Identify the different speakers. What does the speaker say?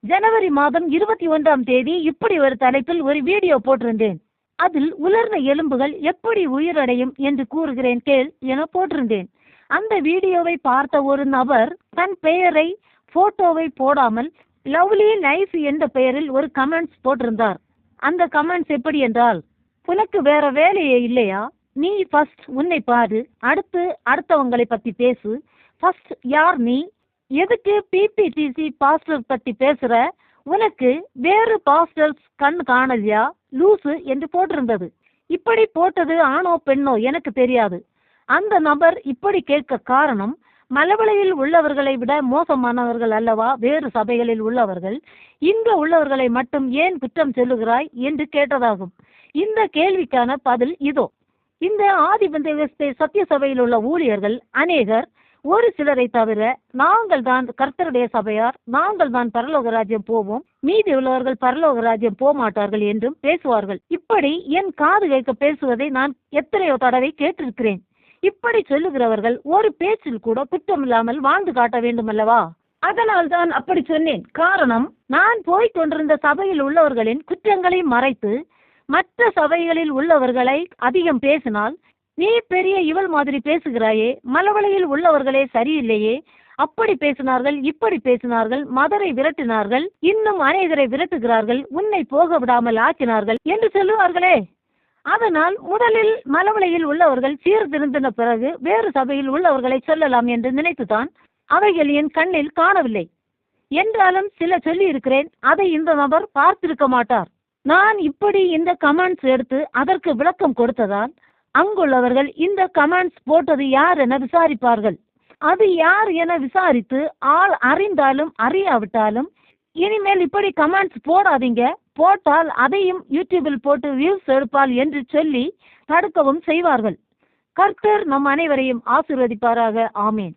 Speaker 1: ஜனவரி மாதம் 21ஆம் தேதி இப்படி ஒரு தலைப்பில் ஒரு வீடியோ போட்டிருந்தேன். அதில் உலர்ந்த எலும்புகள் எப்படி உயிரடையும் என்று கூறுகிறேன் கேள் என போட்டிருந்தேன். அந்த வீடியோவை பார்த்த ஒரு நபர் தன் பெயரை போட்டோவை போடாமல் லவ்லி லைஃப் என்ற பெயரில் ஒரு கமெண்ட்ஸ் போட்டிருந்தார். அந்த கமெண்ட்ஸ் எப்படி என்றால், உனக்கு வேற வேலையே இல்லையா? நீ ஃபர்ஸ்ட் உன்னை பாரு, அடுத்து அடுத்தவங்களை பத்தி பேசு. ஃபர்ஸ்ட் யார் நீ? எதுக்கு பிபிடிசி பாஸ்டர் பத்தி பேசுற? உனக்கு வேறு பாஸ்டர்ஸ் கண் காணலையா லூசு என்று போட்டிருந்தது. இப்படி போட்டது ஆணோ பெண்ணோ எனக்கு தெரியாது. அந்த நபர் இப்படி கேட்க காரணம், மலவளையில் உள்ளவர்களை விட மோசமானவர்கள் அல்லவா வேறு சபைகளில் உள்ளவர்கள், இங்கு உள்ளவர்களை மட்டும் ஏன் குற்றம் சொல்லுகிறாய் என்று கேட்டதாகும். இந்த கேள்விக்கான பதில் இதோ. இந்த ஆதிபந்தேவஸ்தே சத்திய சபையில் உள்ள ஊழியர்கள் அநேகர், ஒரு சிலரை தவிர, நாங்கள் தான் கர்த்தருடைய சபையார், நாங்கள் தான் பரலோக ராஜ்யம் போவோம், மீதி உள்ளவர்கள் பரலோக ராஜ்யம் போக மாட்டார்கள் என்றும் பேசுவார்கள். இப்படி என் காது கேட்க பேசுவதை நான் எத்தனையோ தடவை கேட்டிருக்கிறேன். இப்படி சொல்லுகிறவர்கள் ஒரு பேச்சில் கூட குற்றமில்லாமல் வாழ்ந்து காட்ட வேண்டும் அல்லவா? அதனால் தான் அப்படி சொன்னேன். காரணம், நான் போய் கொண்டிருந்த சபையில் உள்ளவர்களின் குற்றங்களை மறைத்து மற்ற சபைகளில் உள்ளவர்களை அதிகம் பேசினால், நீ பெரிய இவள் மாதிரி பேசுகிறாயே, மலவளையில் உள்ளவர்களே சரியில்லையே, அப்படி பேசினார்கள், இப்படி பேசினார்கள், மதரை விரட்டினார்கள், இன்னும் அநேகரை விரட்டுகிறார்கள், உன்னை போக விடாமல் ஆக்கினார்கள் என்று சொல்லுவார்களே. அதனால் முதலில் மலவளையில் உள்ளவர்கள் சீர்திருந்தின பிறகு வேறு சபையில் உள்ளவர்களை சொல்லலாம் என்று நினைத்துதான் அவைகள் என் கண்ணில் காணவில்லை. என்றாலும் சில சொல்லி இருக்கிறேன், அதை இந்த நபர் பார்த்திருக்க மாட்டார். நான் இப்படி இந்த கமெண்ட்ஸ் எடுத்து அதற்கு விளக்கம் கொடுத்ததால் அங்குள்ளவர்கள் இந்த கமெண்ட்ஸ் போட்டது யார் என விசாரிப்பார்கள். அது யார் என விசாரித்து ஆள் அறிந்தாலும் அறியாவிட்டாலும், இனிமேல் இப்படி கமெண்ட்ஸ் போடாதீங்க, போட்டால் அதையும் யூடியூபில் போட்டு வியூஸ் எடுப்பால் என்று சொல்லி தடுக்கவும் செய்வார்கள். கர்த்தர் நம் அனைவரையும் ஆசீர்வதிப்பாராக. ஆமேன்.